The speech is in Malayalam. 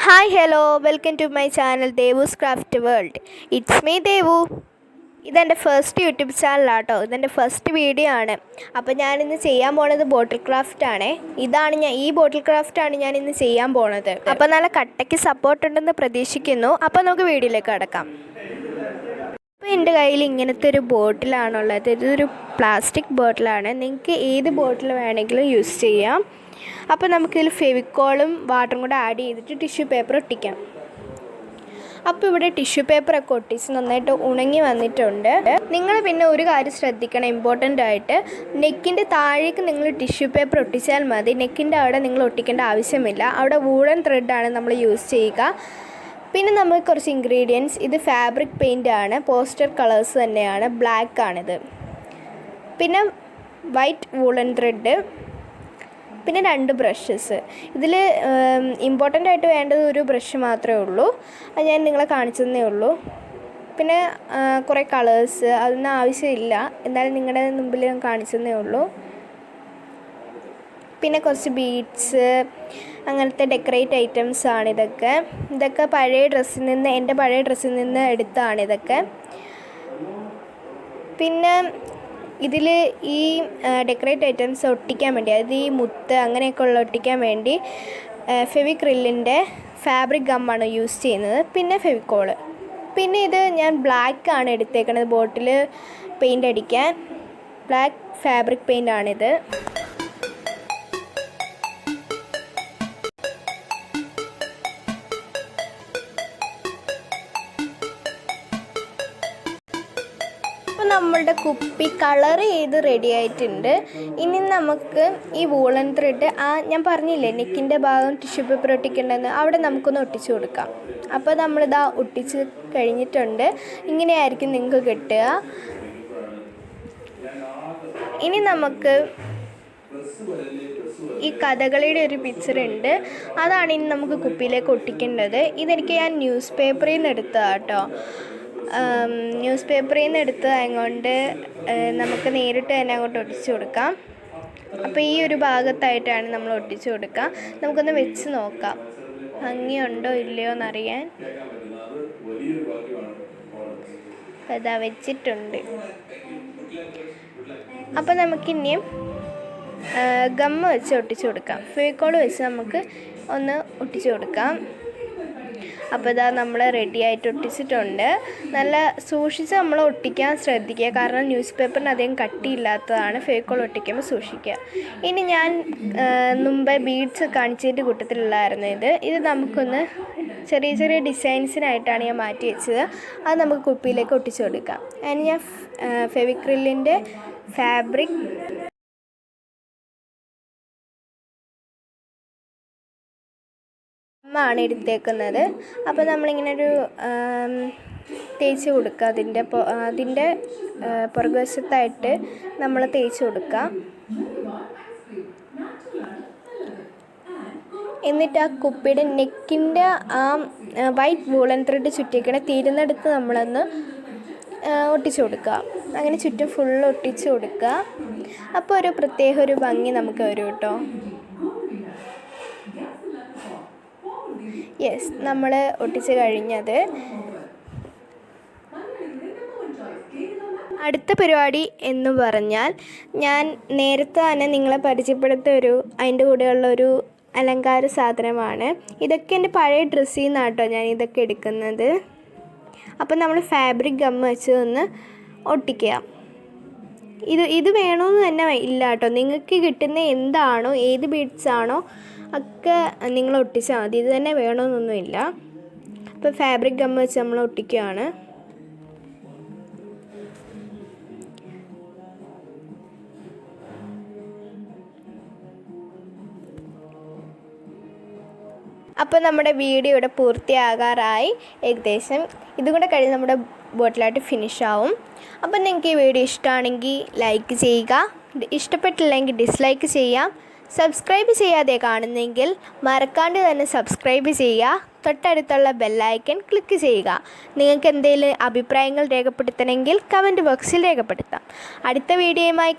Hi hello welcome to my channel Devu's craft world. It's me Devu. ഇതെൻ്റെ ഫസ്റ്റ് യൂട്യൂബ് ചാനലാട്ടോ. ഇതെൻ്റെ ഫസ്റ്റ് വീഡിയോ ആണ്. അപ്പോൾ ഞാനിന്ന് ചെയ്യാൻ പോണത് ബോട്ടിൽ ക്രാഫ്റ്റാണ്. ഈ ബോട്ടിൽ ക്രാഫ്റ്റാണ് ഞാൻ ഇന്ന് ചെയ്യാൻ പോണത്. അപ്പോൾ നല്ല കട്ടയ്ക്ക് സപ്പോർട്ട് ഉണ്ടെന്ന് പ്രതീക്ഷിക്കുന്നു. അപ്പോൾ നമുക്ക് വീഡിയോയിലേക്ക് കടക്കാം. അപ്പോൾ എൻ്റെ കയ്യിൽ ഇങ്ങനത്തെ ഒരു ബോട്ടിലാണുള്ളത്. ഇതൊരു പ്ലാസ്റ്റിക് ബോട്ടിലാണ്. നിങ്ങൾക്ക് ഏത് ബോട്ടിൽ വേണമെങ്കിലും യൂസ് ചെയ്യാം. അപ്പോൾ നമുക്കിതിൽ ഫെവിക്കോളും വാട്ടറും കൂടെ ആഡ് ചെയ്തിട്ട് ടിഷ്യൂ പേപ്പർ ഒട്ടിക്കാം. അപ്പോൾ ഇവിടെ ടിഷ്യൂ പേപ്പറൊക്കെ ഒട്ടിച്ച് നന്നായിട്ട് ഉണങ്ങി വന്നിട്ടുണ്ട്. നിങ്ങൾ പിന്നെ ഒരു കാര്യം ശ്രദ്ധിക്കണം, ഇമ്പോർട്ടൻ്റ് ആയിട്ട്. നെക്കിൻ്റെ താഴേക്ക് നിങ്ങൾ ടിഷ്യൂ പേപ്പർ ഒട്ടിച്ചാൽ മതി. നെക്കിൻ്റെ അവിടെ നിങ്ങൾ ഒട്ടിക്കേണ്ട ആവശ്യമില്ല. അവിടെ വൂളൻ ത്രെഡാണ് നമ്മൾ യൂസ് ചെയ്യുക. പിന്നെ നമുക്ക് കുറച്ച് ഇൻഗ്രീഡിയൻസ്. ഇത് ഫാബ്രിക് പെയിൻ്റ് ആണ്. പോസ്റ്റർ കളേഴ്സ് തന്നെയാണ്. ബ്ലാക്ക് ആണിത്. പിന്നെ വൈറ്റ് വൂളൻ ത്രെഡ്, പിന്നെ 2 ബ്രഷസ്. ഇതിൽ ഇമ്പോർട്ടൻ്റ് ആയിട്ട് വേണ്ടത് ഒരു ബ്രഷ് മാത്രമേ ഉള്ളൂ. അത് ഞാൻ നിങ്ങളെ കാണിച്ചതേ ഉള്ളൂ. പിന്നെ കുറേ കളേഴ്സ്, അതൊന്നും ആവശ്യമില്ല, എന്നാലും നിങ്ങളുടെ മുമ്പിൽ ഞാൻ കാണിച്ചതേ ഉള്ളൂ. പിന്നെ കുറച്ച് ബീഡ്സ്, അങ്ങനത്തെ ഡെക്കറേറ്റ് ഐറ്റംസ് ആണ് ഇതൊക്കെ. എൻ്റെ പഴയ ഡ്രസ്സിൽ നിന്ന് എടുത്തതാണിതൊക്കെ. പിന്നെ ഇതിൽ ഈ ഡെക്കറേറ്റ് ഐറ്റംസ് ഒട്ടിക്കാൻ വേണ്ടി, അതായത് ഈ മുത്ത് അങ്ങനെയൊക്കെ ഉള്ള ഒട്ടിക്കാൻ വേണ്ടി ഫെവിക്രില്ലിൻ്റെ ഫാബ്രിക് ഗമ്മാണ് യൂസ് ചെയ്യുന്നത്. പിന്നെ ഫെവിക്കോള്. പിന്നെ ഇത് ഞാൻ ബ്ലാക്ക് ആണ് എടുത്തേക്കുന്നത് ബോട്ടിൽ പെയിൻ്റ് അടിക്കാൻ. ബ്ലാക്ക് ഫാബ്രിക് പെയിൻ്റാണിത്. നമ്മളുടെ കുപ്പി കളർ ചെയ്ത് റെഡി ആയിട്ടുണ്ട്. ഇനി നമുക്ക് ഈ വൂളൻ ത്രെഡ്, ഞാൻ പറഞ്ഞില്ലേ നെക്കിൻ്റെ ഭാഗം ടിഷ്യൂ പേപ്പർ ഒട്ടിക്കേണ്ടതെന്ന്, അവിടെ നമുക്കൊന്ന് ഒട്ടിച്ചു കൊടുക്കാം. അപ്പോൾ നമ്മളിതാ ഒട്ടിച്ച് കഴിഞ്ഞിട്ടുണ്ട്. ഇങ്ങനെയായിരിക്കും നിങ്ങൾക്ക് കിട്ടുക. ഇനി നമുക്ക് ഈ കഥകളിയുടെ ഒരു പിക്ചർ ഉണ്ട്. അതാണ് ഇനി നമുക്ക് കുപ്പിയിലേക്ക് ഒട്ടിക്കേണ്ടത്. ഇതെനിക്ക് ഞാൻ ന്യൂസ് പേപ്പറിൽ നിന്ന് എടുത്തതാണ് കേട്ടോ. ന്യൂസ് പേപ്പറിൽ നിന്ന് എടുത്തതായതുകൊണ്ട് നമുക്ക് നേരിട്ട് തന്നെ അങ്ങോട്ട് ഒട്ടിച്ചു കൊടുക്കാം. അപ്പോൾ ഈ ഒരു ഭാഗത്തായിട്ടാണ് നമ്മൾ ഒട്ടിച്ചു കൊടുക്കുക. നമുക്കൊന്ന് വെച്ച് നോക്കാം ഭംഗിയുണ്ടോ ഇല്ലയോ എന്നറിയാൻ. അതാ വെച്ചിട്ടുണ്ട്. അപ്പോൾ നമുക്കിനിയും ഗമ്മ് വെച്ച് ഒട്ടിച്ചു കൊടുക്കാം. ഫെവിക്കോൾ വെച്ച് നമുക്ക് ഒന്ന് ഒട്ടിച്ചു കൊടുക്കാം. അപ്പോൾ ഇതാ നമ്മൾ റെഡി ആയിട്ട് ഒട്ടിച്ചിട്ടുണ്ട്. നല്ല സൂക്ഷിച്ച് നമ്മൾ ഒട്ടിക്കാൻ ശ്രദ്ധിക്കുക, കാരണം ന്യൂസ് പേപ്പറിന് അധികം കട്ടിയില്ലാത്തതാണ്. ഫെവിക്കോൾ ഒട്ടിക്കുമ്പോൾ സൂക്ഷിക്കുക. ഇനി ഞാൻ മുമ്പ് ബീഡ്സ് കാണിച്ചതിൻ്റെ കൂട്ടത്തിലുള്ളതായിരുന്നു ഇത് നമുക്കൊന്ന് ചെറിയ ചെറിയ ഡിസൈൻസിനായിട്ടാണ് ഞാൻ മാറ്റി വെച്ചത്. അത് നമുക്ക് കുപ്പിയിലേക്ക് ഒട്ടിച്ചു കൊടുക്കാം. അതിന് ഞാൻ ഫെവിക്രില്ലിൻ്റെ ഫാബ്രിക് ആണ് എടുത്തേക്കുന്നത്. അപ്പോൾ നമ്മളിങ്ങനെ ഒരു തേച്ച് കൊടുക്കുക. അതിൻ്റെ പുറകുവശത്തായിട്ട് നമ്മൾ തേച്ച് കൊടുക്കുക. എന്നിട്ട് ആ കുപ്പിയുടെ നെക്കിൻ്റെ ആ വൈറ്റ് വൂളൻ ത്രെഡ് ചുറ്റിക്കണ തീരുന്നിടത്ത് നമ്മളൊന്ന് ഒട്ടിച്ചു കൊടുക്കുക. അങ്ങനെ ചുറ്റും ഫുള്ള് ഒട്ടിച്ചു കൊടുക്കുക. അപ്പോൾ ഒരു പ്രത്യേക ഒരു ഭംഗി നമുക്ക് വരും കേട്ടോ. യെസ്, നമ്മൾ ഒട്ടിച്ച് കഴിഞ്ഞത്. അടുത്ത പരിപാടി എന്ന് പറഞ്ഞാൽ, ഞാൻ നേരത്തെ തന്നെ നിങ്ങളെ പരിചയപ്പെടുത്തിയ അതിൻ്റെ കൂടെയുള്ളൊരു അലങ്കാര സാധനമാണ്. ഇതൊക്കെ എൻ്റെ പഴയ ഡ്രസ്സിൽ നിന്നാണ് കേട്ടോ ഞാൻ ഇതൊക്കെ എടുക്കുന്നത്. അപ്പോൾ നമ്മൾ ഫാബ്രിക് ഗം വെച്ച് ഒന്ന് ഒട്ടിക്കുക. ഇത് വേണമെന്ന് തന്നെ ഇല്ല കേട്ടോ. നിങ്ങൾക്ക് കിട്ടുന്ന എന്താണോ, ഏത് ബീഡ്സാണോ ഒക്കെ നിങ്ങൾ ഒട്ടിച്ചാൽ മതി. ഇത് തന്നെ വേണമെന്നൊന്നുമില്ല. അപ്പോൾ ഫാബ്രിക് ഗം വെച്ച് നമ്മൾ ഒട്ടിക്കുകയാണ്. അപ്പോൾ നമ്മുടെ വീഡിയോ ഇവിടെ പൂർത്തിയാകാറായി. ഏകദേശം ഇതും കൂടെ കഴിഞ്ഞ് നമ്മുടെ ബോട്ടിലായിട്ട് ഫിനിഷ് ആവും. അപ്പോൾ നിങ്ങൾക്ക് ഈ വീഡിയോ ഇഷ്ടമാണെങ്കിൽ ലൈക്ക് ചെയ്യുക, ഇഷ്ടപ്പെട്ടില്ലെങ്കിൽ ഡിസ്ലൈക്ക് ചെയ്യാം. സബ്സ്ക്രൈബ് ചെയ്യാതെ കാണുന്നെങ്കിൽ മറക്കാണ്ട് തന്നെ സബ്സ്ക്രൈബ് ചെയ്യുക. തൊട്ടടുത്തുള്ള ബെല്ലൈക്കൺ ക്ലിക്ക് ചെയ്യുക. നിങ്ങൾക്ക് എന്തെങ്കിലും അഭിപ്രായങ്ങൾ രേഖപ്പെടുത്തണമെങ്കിൽ കമൻറ്റ് ബോക്സിൽ രേഖപ്പെടുത്താം. അടുത്ത വീഡിയോയുമായി